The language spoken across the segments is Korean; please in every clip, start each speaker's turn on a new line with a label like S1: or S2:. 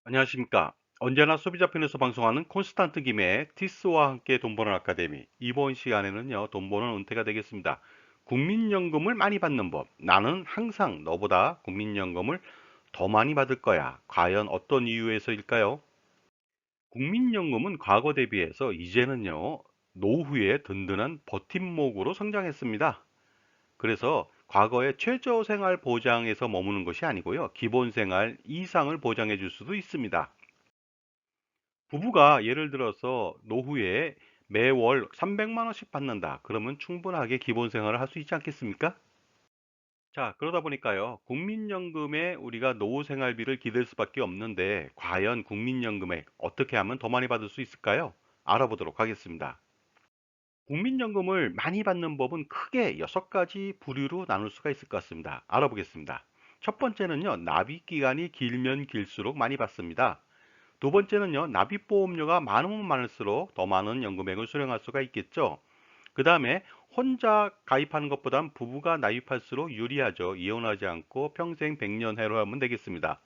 S1: 안녕하십니까. 언제나 소비자 편에서 방송하는 콘스탄트 김의 티스와 함께 돈 버는 아카데미. 이번 시간에는요, 돈 버는 은퇴가 되겠습니다. 국민연금을 많이 받는 법. 나는 항상 너보다 국민연금을 더 많이 받을 거야. 과연 어떤 이유에서일까요? 국민연금은 과거 대비해서 이제는요, 노후에 든든한 버팀목으로 성장했습니다. 그래서 과거의 최저생활 보장에서 머무는 것이 아니고요, 기본생활 이상을 보장해 줄 수도 있습니다. 부부가 예를 들어서 노후에 매월 300만 원씩 받는다. 그러면 충분하게 기본 생활을 할 수 있지 않겠습니까? 자, 그러다 보니까요. 국민연금에 우리가 노후 생활비를 기댈 수밖에 없는데 과연 국민연금에 어떻게 하면 더 많이 받을 수 있을까요? 알아보도록 하겠습니다. 국민연금을 많이 받는 법은 크게 6가지 부류로 나눌 수가 있을 것 같습니다. 알아보겠습니다. 첫 번째는요. 납입 기간이 길면 길수록 많이 받습니다. 두 번째는요, 납입보험료가 많으면 많을수록 더 많은 연금액을 수령할 수가 있겠죠. 그 다음에 혼자 가입하는 것보단 부부가 납입할수록 유리하죠. 이혼하지 않고 평생 100년 해로하면 되겠습니다.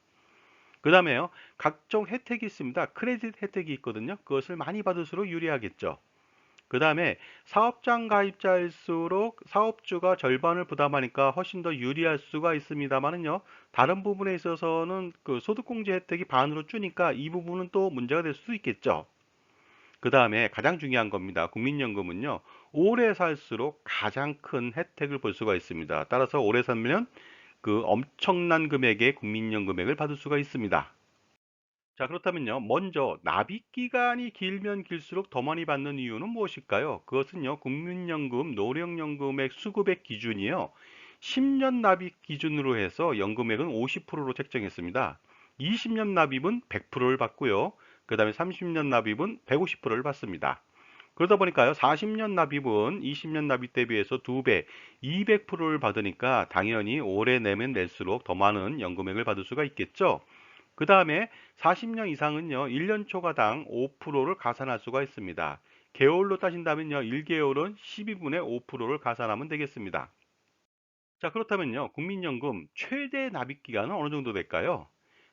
S1: 그 다음에요, 각종 혜택이 있습니다. 크레딧 혜택이 있거든요. 그것을 많이 받을수록 유리하겠죠. 그 다음에 사업장 가입자일수록 사업주가 절반을 부담하니까 훨씬 더 유리할 수가 있습니다만은요. 다른 부분에 있어서는 그 소득공제 혜택이 반으로 주니까 이 부분은 또 문제가 될 수 있겠죠. 그 다음에 가장 중요한 겁니다. 국민연금은요. 오래 살수록 가장 큰 혜택을 볼 수가 있습니다. 따라서 오래 살면 그 엄청난 금액의 국민연금액을 받을 수가 있습니다. 자, 그렇다면요. 먼저 납입 기간이 길면 길수록 더 많이 받는 이유는 무엇일까요? 그것은요. 국민연금, 노령연금액 수급액 기준이요. 10년 납입 기준으로 해서 연금액은 50%로 책정했습니다. 20년 납입은 100%를 받고요. 그 다음에 30년 납입은 150%를 받습니다. 그러다 보니까요. 40년 납입은 20년 납입 대비해서 2배, 200%를 받으니까 당연히 오래 내면 낼수록 더 많은 연금액을 받을 수가 있겠죠. 그 다음에 40년 이상은요, 1년 초과당 5%를 가산할 수가 있습니다. 개월로 따진다면요, 1개월은 12분의 5%를 가산하면 되겠습니다. 자, 그렇다면요, 국민연금 최대 납입 기간은 어느 정도 될까요?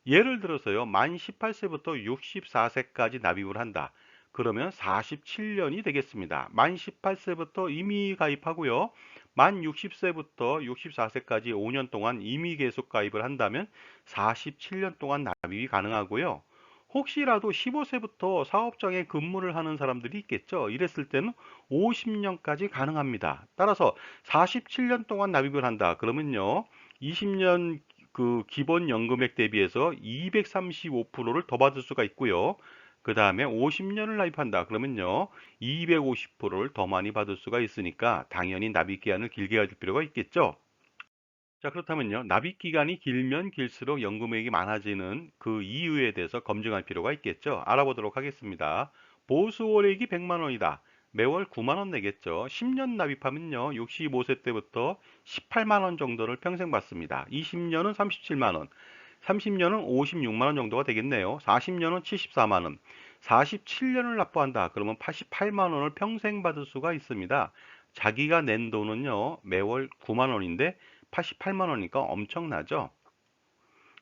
S1: 예를 들어서요, 만 18세부터 64세까지 납입을 한다. 그러면 47년이 되겠습니다. 만 18세부터 이미 가입하고요. 만 60세부터 64세까지 5년 동안 이미 계속 가입을 한다면 47년 동안 납입이 가능하고요. 혹시라도 15세부터 사업장에 근무를 하는 사람들이 있겠죠. 이랬을 때는 50년까지 가능합니다. 따라서 47년 동안 납입을 한다. 그러면요. 20년 그 기본 연금액 대비해서 235%를 더 받을 수가 있고요. 그 다음에 50년을 납입한다. 그러면요. 250%를 더 많이 받을 수가 있으니까 당연히 납입 기한을 길게 가질 필요가 있겠죠. 자, 그렇다면요. 납입 기간이 길면 길수록 연금액이 많아지는 그 이유에 대해서 검증할 필요가 있겠죠. 알아보도록 하겠습니다. 보수월액이 100만 원이다. 매월 9만 원 내겠죠. 10년 납입하면요. 65세 때부터 18만 원 정도를 평생 받습니다. 20년은 37만 원, 30년은 56만 원 정도가 되겠네요. 40년은 74만 원, 47년을 납부한다. 그러면 88만 원을 평생 받을 수가 있습니다. 자기가 낸 돈은요. 매월 9만 원인데 88만 원이니까 엄청나죠.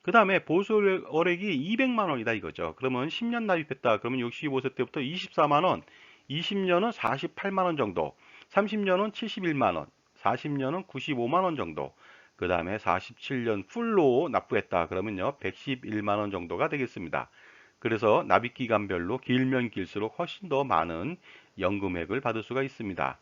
S1: 그 다음에 보수월액이 200만 원이다 이거죠. 그러면 10년 납입했다. 그러면 65세 때부터 24만 원, 20년은 48만 원 정도, 30년은 71만 원, 40년은 95만 원 정도, 그 다음에 47년 풀로 납부했다. 그러면요 111만 원 정도가 되겠습니다. 그래서 납입기간별로 길면 길수록 훨씬 더 많은 연금액을 받을 수가 있습니다.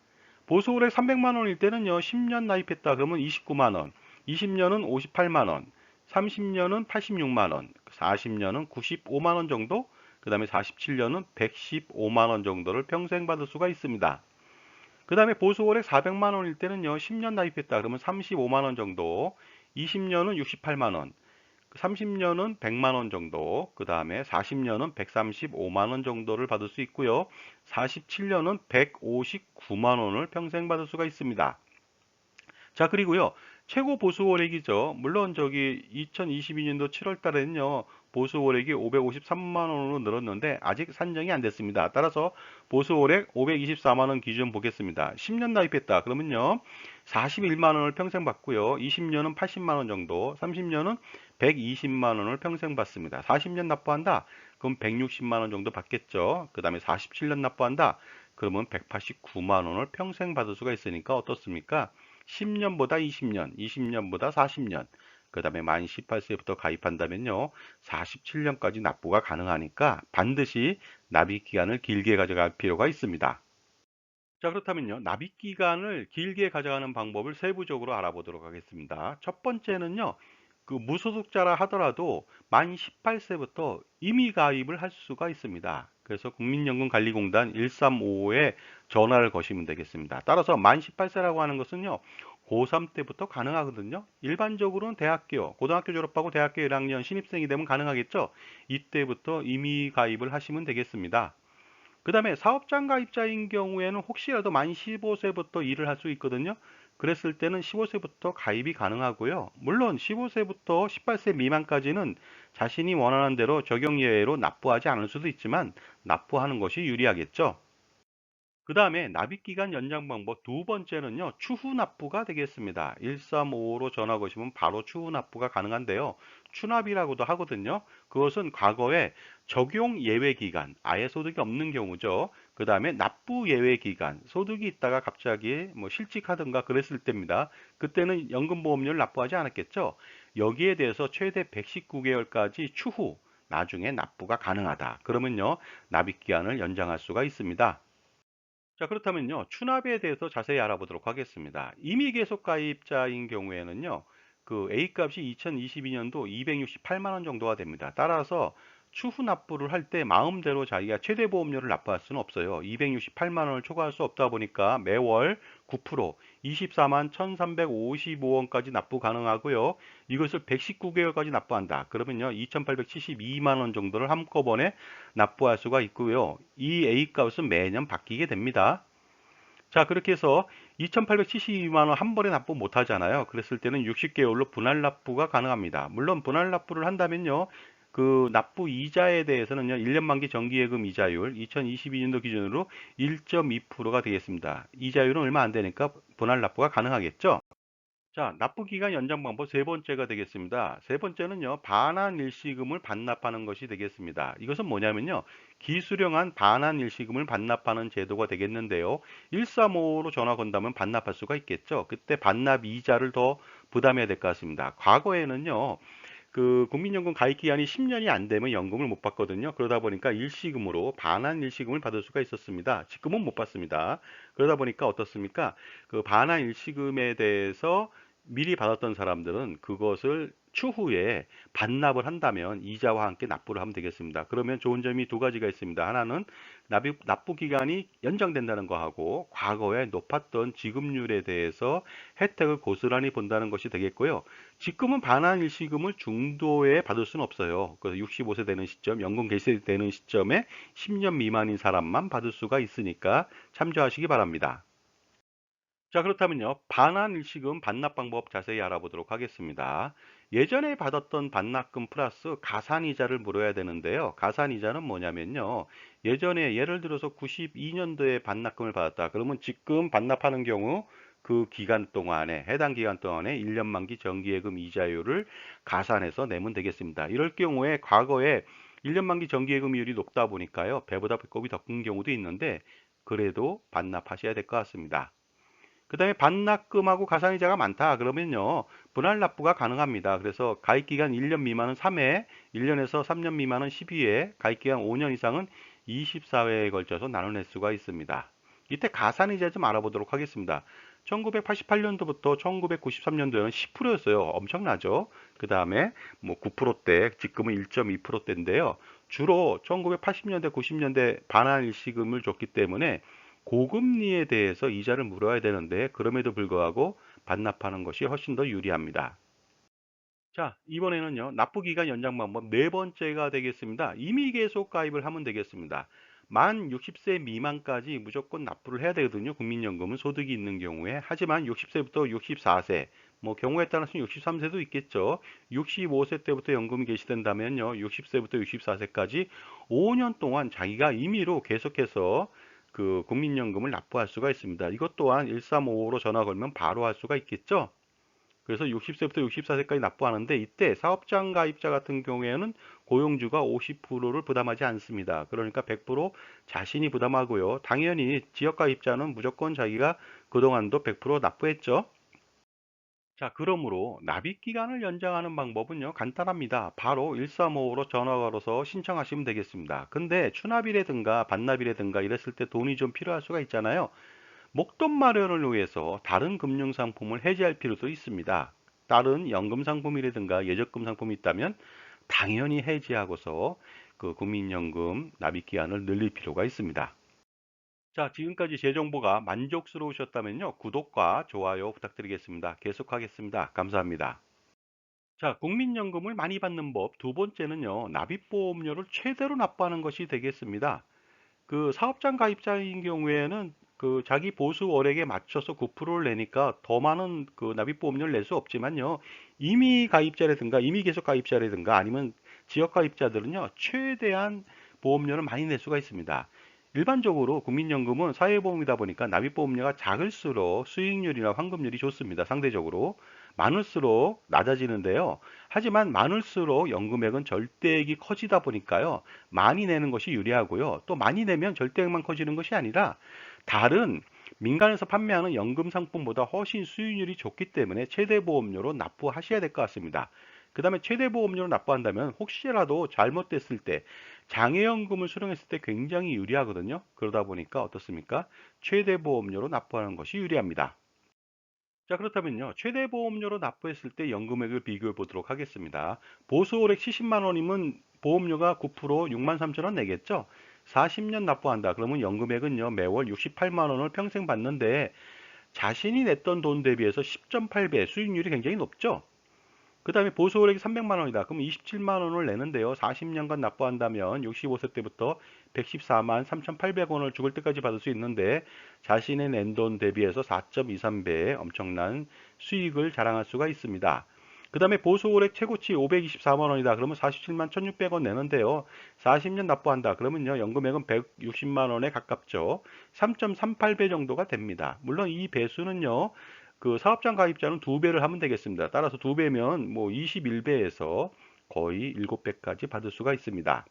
S1: 보수월액 300만 원일 때는요 10년 나입했다 그러면 29만 원, 20년은 58만 원, 30년은 86만 원, 40년은 95만 원 정도, 그 다음에 47년은 115만 원 정도를 평생 받을 수가 있습니다. 그 다음에 보수월액 400만 원일 때는요 10년 나입했다 그러면 35만 원 정도, 20년은 68만 원, 30년은 100만 원 정도, 그 다음에 40년은 135만 원 정도를 받을 수 있고요. 47년은 159만 원을 평생 받을 수가 있습니다. 자, 그리고요. 최고 보수 월액이죠. 물론 저기 2022년도 7월 달에는요. 보수 월액이 553만 원으로 늘었는데 아직 산정이 안 됐습니다. 따라서 보수 월액 524만 원 기준 보겠습니다. 10년 나입했다. 그러면요. 41만 원을 평생 받고요. 20년은 80만 원 정도, 30년은 120만 원을 평생 받습니다. 40년 납부한다? 그럼 160만 원 정도 받겠죠. 그 다음에 47년 납부한다? 그러면 189만 원을 평생 받을 수가 있으니까 어떻습니까? 10년보다 20년, 20년보다 40년, 그 다음에 만 18세부터 가입한다면요, 47년까지 납부가 가능하니까 반드시 납입 기간을 길게 가져갈 필요가 있습니다. 자, 그렇다면요, 납입 기간을 길게 가져가는 방법을 세부적으로 알아보도록 하겠습니다. 첫 번째는요, 그 무소득자라 하더라도 만 18세부터 임의 가입을 할 수가 있습니다. 그래서 국민연금관리공단 1355에 전화를 거시면 되겠습니다. 따라서 만 18세라고 하는 것은요, 고3 때부터 가능하거든요. 일반적으로는 대학교, 고등학교 졸업하고 대학교 1학년 신입생이 되면 가능하겠죠. 이때부터 임의 가입을 하시면 되겠습니다. 그 다음에 사업장 가입자인 경우에는 혹시라도 만 15세부터 일을 할 수 있거든요. 그랬을 때는 15세부터 가입이 가능하고요. 물론 15세부터 18세 미만까지는 자신이 원하는 대로 적용 예외로 납부하지 않을 수도 있지만 납부하는 것이 유리하겠죠. 그 다음에 납입기간 연장 방법 두 번째는요, 추후 납부가 되겠습니다. 1355로 전화 거시면 바로 추후 납부가 가능한데요. 추납이라고도 하거든요. 그것은 과거에 적용 예외 기간, 아예 소득이 없는 경우죠. 그 다음에 납부 예외 기간, 소득이 있다가 갑자기 뭐 실직하든가 그랬을 때입니다. 그때는 연금보험료를 납부하지 않았겠죠. 여기에 대해서 최대 119개월까지 추후, 나중에 납부가 가능하다. 그러면요, 납입기간을 연장할 수가 있습니다. 자, 그렇다면요, 추납에 대해서 자세히 알아보도록 하겠습니다. 임의 계속 가입자인 경우에는요, 그 A값이 2022년도 268만 원 정도가 됩니다. 따라서 추후 납부를 할 때 마음대로 자기가 최대 보험료를 납부할 수는 없어요. 268만 원을 초과할 수 없다 보니까 매월 9%, 24만 1,355원까지 납부 가능하고요. 이것을 119개월까지 납부한다. 그러면요, 2,872만 원 정도를 한꺼번에 납부할 수가 있고요. 이 A값은 매년 바뀌게 됩니다. 자, 그렇게 해서 2,872만 원 한 번에 납부 못 하잖아요. 그랬을 때는 60개월로 분할 납부가 가능합니다. 물론 분할 납부를 한다면요, 그 납부 이자에 대해서는요, 1년 만기 정기예금 이자율 2022년도 기준으로 1.2%가 되겠습니다. 이자율은 얼마 안 되니까 분할 납부가 가능하겠죠. 자, 납부기간 연장 방법 세 번째가 되겠습니다. 세 번째는요, 반환 일시금을 반납하는 것이 되겠습니다. 이것은 뭐냐면요, 기수령한 반환 일시금을 반납하는 제도가 되겠는데요. 135로 전화 건다면 반납할 수가 있겠죠. 그때 반납 이자를 더 부담해야 될 것 같습니다. 과거에는요, 그 국민연금 가입 기간이 10년이 안 되면 연금을 못 받거든요. 그러다 보니까 일시금으로 반환 일시금을 받을 수가 있었습니다. 지금은 못 받습니다. 그러다 보니까 어떻습니까? 그 반환 일시금에 대해서 미리 받았던 사람들은 그것을 추후에 반납을 한다면 이자와 함께 납부를 하면 되겠습니다. 그러면 좋은 점이 두 가지가 있습니다. 하나는 납부 기간이 연장된다는 거하고 과거에 높았던 지급률에 대해서 혜택을 고스란히 본다는 것이 되겠고요. 지금은 반환 일시금을 중도에 받을 수는 없어요. 그래서 65세 되는 시점, 연금 개시되는 시점에 10년 미만인 사람만 받을 수가 있으니까 참조하시기 바랍니다. 자, 그렇다면요, 반환 일시금 반납 방법 자세히 알아보도록 하겠습니다. 예전에 받았던 반납금 플러스 가산이자를 물어야 되는데요. 가산이자는 뭐냐면요, 예전에 예를 들어서 92년도에 반납금을 받았다. 그러면 지금 반납하는 경우 그 기간 동안에, 해당 기간 동안에 1년 만기 정기예금 이자율을 가산해서 내면 되겠습니다. 이럴 경우에 과거에 1년 만기 정기예금이율이 높다 보니까요, 배보다 배꼽이 더 큰 경우도 있는데, 그래도 반납하셔야 될 것 같습니다. 그 다음에 반납금하고 가산이자가 많다 그러면요, 분할 납부가 가능합니다. 그래서 가입기간 1년 미만은 3회, 1년에서 3년 미만은 12회, 가입기간 5년 이상은 24회에 걸쳐서 나눠낼 수가 있습니다. 이때 가산이자 좀 알아보도록 하겠습니다. 1988년도부터 1993년도에는 10%였어요. 엄청나죠? 그 다음에 뭐 9%대, 지금은 1.2%대인데요. 주로 1980년대, 90년대 반환 일시금을 줬기 때문에 고금리에 대해서 이자를 물어야 되는데 그럼에도 불구하고 반납하는 것이 훨씬 더 유리합니다. 자, 이번에는요, 납부기간 연장 방법 네 번째가 되겠습니다. 임의 계속 가입을 하면 되겠습니다. 만 60세 미만까지 무조건 납부를 해야 되거든요. 국민연금은 소득이 있는 경우에. 하지만 60세부터 64세, 뭐 경우에 따라서는 63세도 있겠죠. 65세 때부터 연금이 개시된다면요, 60세부터 64세까지 5년 동안 자기가 임의로 계속해서 그 국민연금을 납부할 수가 있습니다. 이것 또한 1355로 전화 걸면 바로 할 수가 있겠죠. 그래서 60세부터 64세까지 납부하는데 이때 사업장 가입자 같은 경우에는 고용주가 50%를 부담하지 않습니다. 그러니까 100% 자신이 부담하고요. 당연히 지역 가입자는 무조건 자기가 그동안도 100% 납부했죠. 자, 그러므로 납입 기간을 연장하는 방법은요, 간단합니다. 바로 1355로 전화 걸어서 신청하시면 되겠습니다. 근데 추납이라든가 반납이라든가 이랬을 때 돈이 좀 필요할 수가 있잖아요. 목돈 마련을 위해서 다른 금융 상품을 해지할 필요도 있습니다. 다른 연금 상품이라든가 예적금 상품이 있다면 당연히 해지하고서 그 국민연금 납입 기한을 늘릴 필요가 있습니다. 자, 지금까지 제 정보가 만족스러우셨다면요, 구독과 좋아요 부탁드리겠습니다. 계속하겠습니다. 감사합니다. 자, 국민연금을 많이 받는 법 두 번째는요, 납입보험료를 최대로 납부하는 것이 되겠습니다. 그 사업장 가입자인 경우에는 그 자기 보수 월액에 맞춰서 9%를 내니까 더 많은 그 납입보험료를 낼 수 없지만요. 이미 가입자라든가 이미 계속 가입자라든가 아니면 지역 가입자들은요. 최대한 보험료를 많이 낼 수가 있습니다. 일반적으로 국민연금은 사회보험이다 보니까 납입보험료가 작을수록 수익률이나 환급률이 좋습니다. 상대적으로 많을수록 낮아지는데요. 하지만 많을수록 연금액은 절대액이 커지다 보니까요. 많이 내는 것이 유리하고요. 또 많이 내면 절대액만 커지는 것이 아니라 다른 민간에서 판매하는 연금 상품보다 훨씬 수익률이 좋기 때문에 최대 보험료로 납부하셔야 될 것 같습니다. 그 다음에 최대 보험료로 납부한다면 혹시라도 잘못됐을 때 장애연금을 수령했을 때 굉장히 유리하거든요. 그러다 보니까 어떻습니까? 최대 보험료로 납부하는 것이 유리합니다. 자, 그렇다면요. 최대 보험료로 납부했을 때 연금액을 비교해 보도록 하겠습니다. 보수월액 70만 원이면 보험료가 9% 6만 3천 원 내겠죠? 40년 납부한다. 그러면 연금액은요. 매월 68만 원을 평생 받는데 자신이 냈던 돈 대비해서 10.8배 수익률이 굉장히 높죠? 그 다음에 보수월액이 300만 원이다. 그럼 27만 원을 내는데요. 40년간 납부한다면 65세 때부터 114만 3,800원을 죽을 때까지 받을 수 있는데 자신의 낸 돈 대비해서 4.23배의 엄청난 수익을 자랑할 수가 있습니다. 그 다음에 보수월액 최고치 524만 원이다. 그러면 47만 1,600원 내는데요. 40년 납부한다. 그러면요. 연금액은 160만 원에 가깝죠. 3.38배 정도가 됩니다. 물론 이 배수는요. 그 사업장 가입자는 두 배를 하면 되겠습니다. 따라서 두 배면 뭐 21배에서 거의 7배까지 받을 수가 있습니다.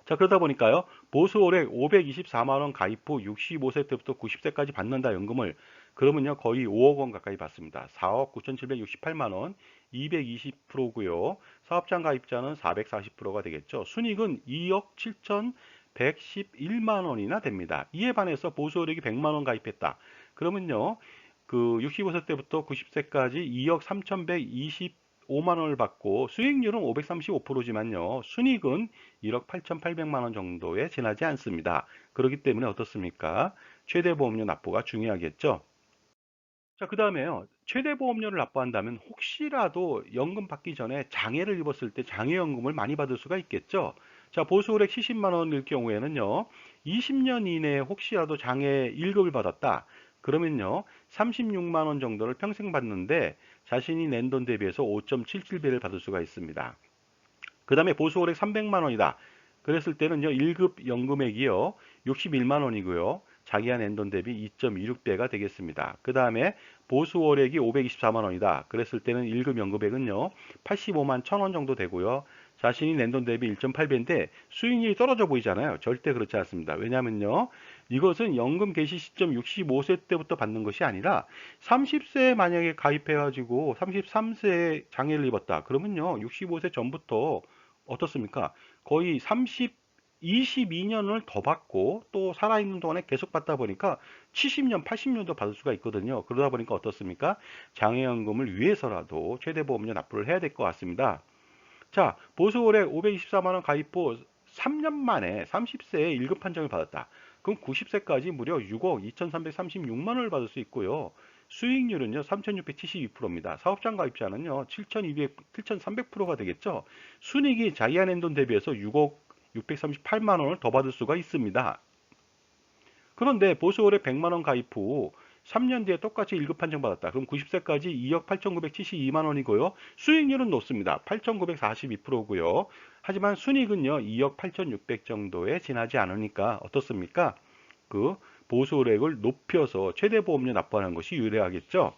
S1: 자, 그러다 보니까요. 보수월액 524만 원 가입 후 65세 때부터 90세까지 받는다 연금을. 그러면요. 거의 5억 원 가까이 받습니다. 4억 9,768만 원, 220%고요. 사업장 가입자는 440%가 되겠죠. 순이익은 2억 7,111만 원이나 됩니다. 이에 반해서 보수월액이 100만 원 가입했다. 그러면요. 그 65세 때부터 90세까지 2억 3,125만 원을 받고 수익률은 535%지만요. 순이익은 1억 8,800만 원 정도에 지나지 않습니다. 그렇기 때문에 어떻습니까? 최대 보험료 납부가 중요하겠죠. 자, 그 다음에요. 최대 보험료를 납부한다면 혹시라도 연금 받기 전에 장애를 입었을 때 장애연금을 많이 받을 수가 있겠죠. 자, 보수월액 70만 원일 경우에는요. 20년 이내에 혹시라도 장애 1급을 받았다. 그러면요. 36만 원 정도를 평생 받는데 자신이 낸 돈 대비해서 5.77배를 받을 수가 있습니다. 그 다음에 보수월액 300만 원이다. 그랬을 때는요, 1급 연금액이요, 61만 원이고요. 자기가 낸 돈 대비 2.26배가 되겠습니다. 그 다음에 보수월액이 524만 원이다. 그랬을 때는 1급 연금액은요, 85만 1천 원 정도 되고요. 자신이 낸 돈 대비 1.8배인데 수익률이 떨어져 보이잖아요. 절대 그렇지 않습니다. 왜냐면요, 이것은 연금 개시 시점 65세 때부터 받는 것이 아니라 30세에 만약에 가입해가지고 33세에 장애를 입었다. 그러면요, 65세 전부터 어떻습니까? 거의 22년을 더 받고 또 살아있는 동안에 계속 받다 보니까 70년, 80년도 받을 수가 있거든요. 그러다 보니까 어떻습니까? 장애연금을 위해서라도 최대보험료 납부를 해야 될 것 같습니다. 자, 보수월에 524만 원 가입 후 3년 만에 30세에 1급 판정을 받았다. 그럼 90세까지 무려 6억 2,336만 원을 받을 수 있고요. 수익률은요, 3,672%입니다. 사업장 가입자는요, 7,200, 7,300%가 되겠죠. 순이익이 자기가 낸 돈 대비해서 6억 638만 원을 더 받을 수가 있습니다. 그런데 보수월에 100만 원 가입 후 3년 뒤에 똑같이 1급 판정받았다. 그럼 90세까지 2억 8,972만 원이고요. 수익률은 높습니다. 8,942%고요. 하지만 순이익은요, 2억 8,600 정도에 지나지 않으니까 어떻습니까? 그 보수월액을 높여서 최대 보험료 납부하는 것이 유리하겠죠.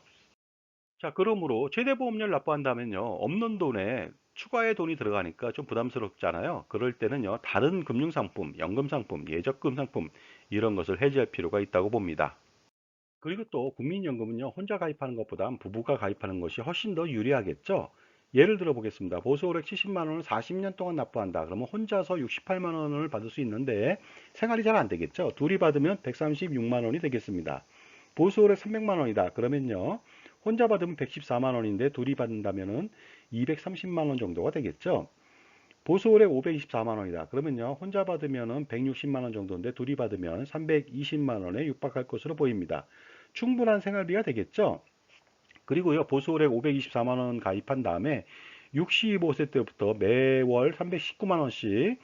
S1: 자, 그러므로 최대 보험료를 납부한다면요, 없는 돈에 추가의 돈이 들어가니까 좀 부담스럽잖아요. 그럴 때는요, 다른 금융상품, 연금상품, 예적금상품 이런 것을 해지할 필요가 있다고 봅니다. 그리고 또 국민연금은요, 혼자 가입하는 것보단 부부가 가입하는 것이 훨씬 더 유리하겠죠. 예를 들어 보겠습니다. 보수월액 70만 원을 40년 동안 납부한다. 그러면 혼자서 68만 원을 받을 수 있는데 생활이 잘 안 되겠죠. 둘이 받으면 136만 원이 되겠습니다. 보수월액 300만 원이다. 그러면요, 혼자 받으면 114만 원인데 둘이 받는다면은 230만 원 정도가 되겠죠. 보수월액 524만 원이다. 그러면요, 혼자 받으면은 160만 원 정도인데 둘이 받으면 320만 원에 육박할 것으로 보입니다. 충분한 생활비가 되겠죠? 그리고요, 보수월액 524만 원 가입한 다음에 65세 때부터 매월 319만 원씩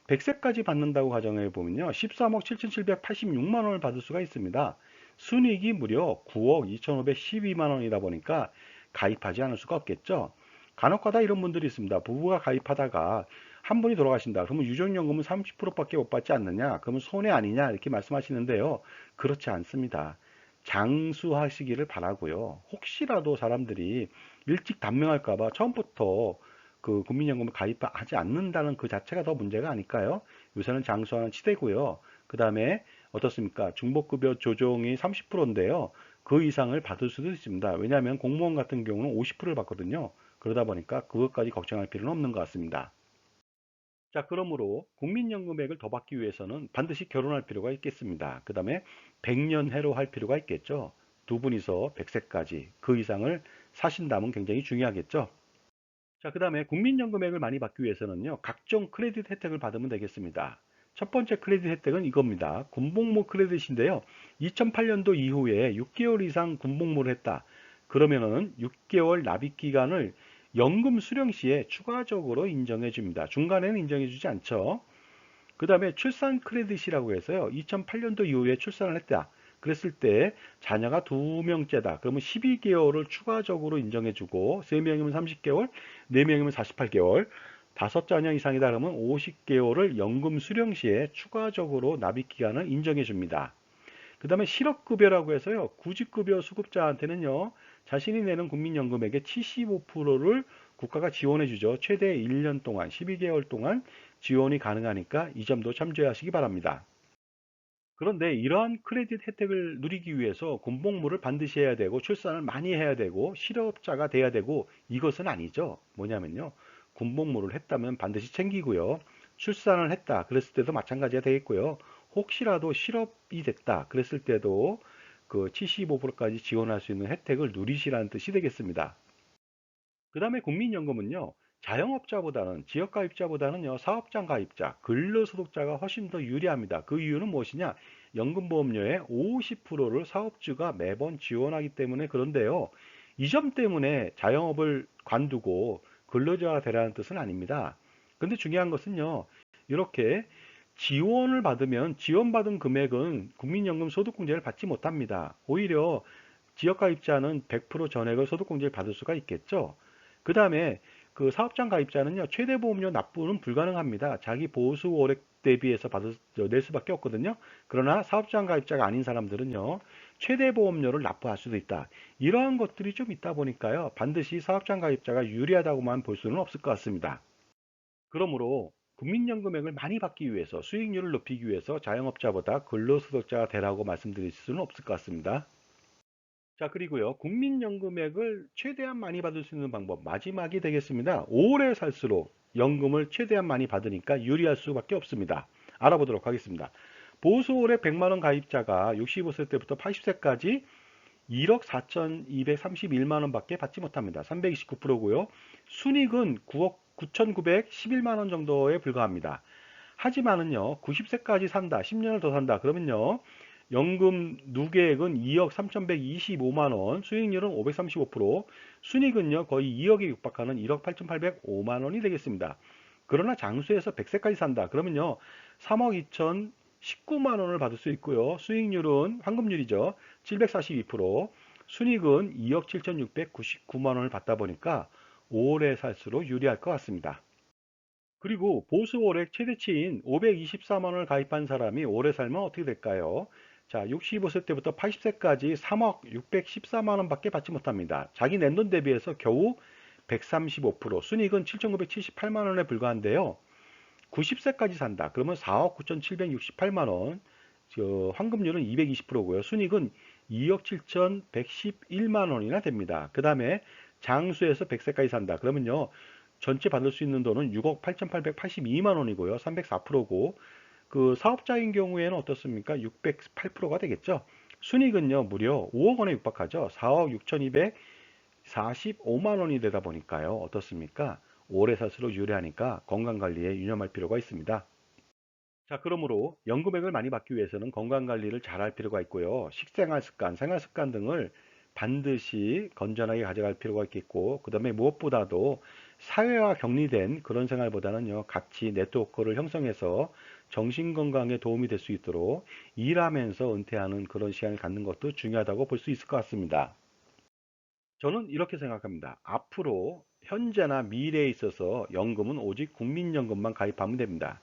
S1: 100세까지 받는다고 가정해 보면요, 13억 7,786만 원을 받을 수가 있습니다. 순이익이 무려 9억 2,512만 원이다 보니까 가입하지 않을 수가 없겠죠. 간혹가다 이런 분들이 있습니다. 부부가 가입하다가 한 분이 돌아가신다. 그러면 유족연금은 30%밖에 못 받지 않느냐? 그러면 손해 아니냐? 이렇게 말씀하시는데요. 그렇지 않습니다. 장수하시기를 바라고요. 혹시라도 사람들이 일찍 단명할까봐 처음부터 그 국민연금을 가입하지 않는다는 그 자체가 더 문제가 아닐까요? 요새는 장수하는 시대고요. 그 다음에 어떻습니까? 중복급여 조정이 30%인데요. 그 이상을 받을 수도 있습니다. 왜냐하면 공무원 같은 경우는 50%를 받거든요. 그러다 보니까 그것까지 걱정할 필요는 없는 것 같습니다. 자, 그러므로 국민연금액을 더 받기 위해서는 반드시 결혼할 필요가 있겠습니다. 그 다음에 100년 해로 할 필요가 있겠죠. 두 분이서 100세까지 그 이상을 사신다면 굉장히 중요하겠죠. 자, 그 다음에 국민연금액을 많이 받기 위해서는요, 각종 크레딧 혜택을 받으면 되겠습니다. 첫 번째 크레딧 혜택은 이겁니다. 군복무 크레딧인데요. 2008년도 이후에 6개월 이상 군복무를 했다. 그러면은 6개월 납입 기간을 연금 수령 시에 추가적으로 인정해 줍니다. 중간에는 인정해 주지 않죠. 그 다음에 출산 크레딧이라고 해서요. 2008년도 이후에 출산을 했다. 그랬을 때 자녀가 두명째다. 그러면 12개월을 추가적으로 인정해주고 3명이면 30개월, 4명이면 48개월, 5자녀 이상이다 그러면 50개월을 연금 수령 시에 추가적으로 납입 기간을 인정해 줍니다. 그 다음에 실업급여라고 해서요. 구직급여 수급자한테는요. 자신이 내는 국민연금액의 75%를 국가가 지원해 주죠. 최대 1년 동안, 12개월 동안 지원이 가능하니까 이 점도 참조하시기 바랍니다. 그런데 이러한 크레딧 혜택을 누리기 위해서 군복무를 반드시 해야 되고 출산을 많이 해야 되고 실업자가 돼야 되고 이것은 아니죠. 뭐냐면요. 군복무를 했다면 반드시 챙기고요. 출산을 했다. 그랬을 때도 마찬가지가 되겠고요. 혹시라도 실업이 됐다. 그랬을 때도 그 75%까지 지원할 수 있는 혜택을 누리시라는 뜻이 되겠습니다. 그 다음에 국민연금은요, 자영업자보다는, 지역가입자보다는요, 사업장 가입자, 근로소득자가 훨씬 더 유리합니다. 그 이유는 무엇이냐? 연금보험료의 50%를 사업주가 매번 지원하기 때문에 그런데요. 이 점 때문에 자영업을 관두고 근로자가 되라는 뜻은 아닙니다. 근데 중요한 것은요, 이렇게 지원을 받으면 지원받은 금액은 국민연금 소득공제를 받지 못합니다. 오히려 지역가입자는 100% 전액을 소득공제를 받을 수가 있겠죠. 그 다음에 그 사업장 가입자는요, 최대 보험료 납부는 불가능합니다. 자기 보수 월액 대비해서 낼 수밖에 없거든요. 그러나 사업장 가입자가 아닌 사람들은요, 최대 보험료를 납부할 수도 있다. 이러한 것들이 좀 있다 보니까요, 반드시 사업장 가입자가 유리하다고만 볼 수는 없을 것 같습니다. 그러므로 국민연금액을 많이 받기 위해서 수익률을 높이기 위해서 자영업자보다 근로소득자가 되라고 말씀드릴 수는 없을 것 같습니다. 자, 그리고요, 국민연금액을 최대한 많이 받을 수 있는 방법, 마지막이 되겠습니다. 오래 살수록 연금을 최대한 많이 받으니까 유리할 수밖에 없습니다. 알아보도록 하겠습니다. 보수월에 100만 원 가입자가 65세 때부터 80세까지 1억 4,231만 원밖에 받지 못합니다. 329%고요. 순익은 9억 9,911만 원 정도에 불과합니다. 하지만은요, 90세까지 산다, 10년을 더 산다, 그러면요, 연금 누계액은 2억 3,125만 원, 수익률은 535%, 순익은요, 거의 2억에 육박하는 1억 8,805만 원이 되겠습니다. 그러나 장수해서 100세까지 산다, 그러면요, 3억 2,019만 원을 받을 수 있고요, 수익률은 황금률이죠, 742%, 순익은 2억 7,699만 원을 받다 보니까 오래 살수록 유리할 것 같습니다. 그리고 보수 월액 최대치인 524만 원을 가입한 사람이 오래 살면 어떻게 될까요? 자, 65세 때부터 80세까지 3억 614만 원밖에 받지 못합니다. 자기 낸돈 대비해서 겨우 135%, 순이익은 7,978만 원에 불과한데요. 90세까지 산다. 그러면 4억 9,768만 원. 환급률은 220%고요. 순이익은 2억 7,111만 원이나 됩니다. 그 다음에 장수에서 100세까지 산다. 그러면요. 전체 받을 수 있는 돈은 6억 8,882만 원이고요. 304%고 그 사업자인 경우에는 어떻습니까? 608%가 되겠죠. 순이익은요. 무려 5억 원에 육박하죠. 4억 6,245만 원이 되다 보니까요. 어떻습니까? 오래 살수록 유리하니까 건강관리에 유념할 필요가 있습니다. 자, 그러므로 연금액을 많이 받기 위해서는 건강관리를 잘할 필요가 있고요. 식생활 습관, 생활 습관 등을 반드시 건전하게 가져갈 필요가 있겠고, 그 다음에 무엇보다도 사회와 격리된 그런 생활보다는요, 같이 네트워크를 형성해서 정신 건강에 도움이 될 수 있도록 일하면서 은퇴하는 그런 시간을 갖는 것도 중요하다고 볼 수 있을 것 같습니다. 저는 이렇게 생각합니다. 앞으로 현재나 미래에 있어서 연금은 오직 국민연금만 가입하면 됩니다.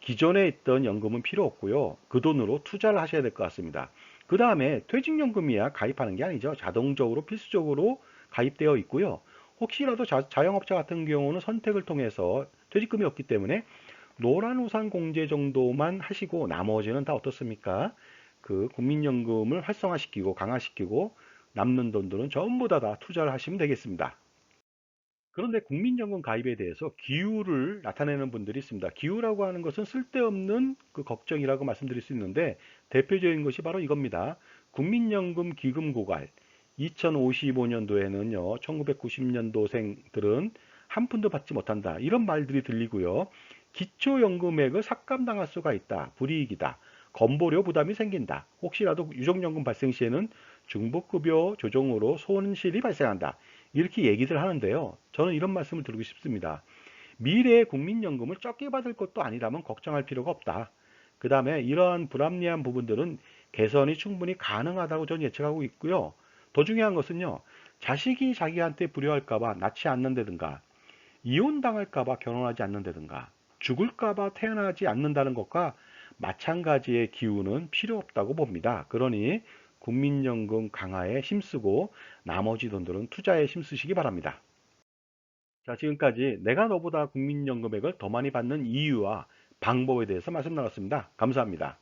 S1: 기존에 있던 연금은 필요 없고요. 그 돈으로 투자를 하셔야 될 것 같습니다. 그 다음에 퇴직연금이야 가입하는 게 아니죠. 자동적으로 필수적으로 가입되어 있고요. 혹시라도 자영업자 같은 경우는 선택을 통해서 퇴직금이 없기 때문에 노란우산 공제 정도만 하시고 나머지는 다 어떻습니까? 그 국민연금을 활성화시키고 강화시키고 남는 돈들은 전부 다 투자를 하시면 되겠습니다. 그런데 국민연금 가입에 대해서 기우를 나타내는 분들이 있습니다. 기우라고 하는 것은 쓸데없는 그 걱정이라고 말씀드릴 수 있는데 대표적인 것이 바로 이겁니다. 국민연금 기금 고갈 2055년도에는요. 1990년도생들은 한 푼도 받지 못한다. 이런 말들이 들리고요. 기초연금액을 삭감당할 수가 있다. 불이익이다. 건보료 부담이 생긴다. 혹시라도 유족연금 발생 시에는 중복급여 조정으로 손실이 발생한다. 이렇게 얘기들 하는데요. 저는 이런 말씀을 드리고 싶습니다. 미래의 국민연금을 적게 받을 것도 아니라면 걱정할 필요가 없다. 그 다음에 이러한 불합리한 부분들은 개선이 충분히 가능하다고 저는 예측하고 있고요. 더 중요한 것은요. 자식이 자기한테 불효할까봐 낳지 않는다든가 이혼당할까봐 결혼하지 않는다든가 죽을까봐 태어나지 않는다는 것과 마찬가지의 기우는 필요 없다고 봅니다. 그러니 국민연금 강화에 힘쓰고 나머지 돈들은 투자에 힘쓰시기 바랍니다. 자, 지금까지 내가 너보다 국민연금액을 더 많이 받는 이유와 방법에 대해서 말씀 나눴습니다. 감사합니다.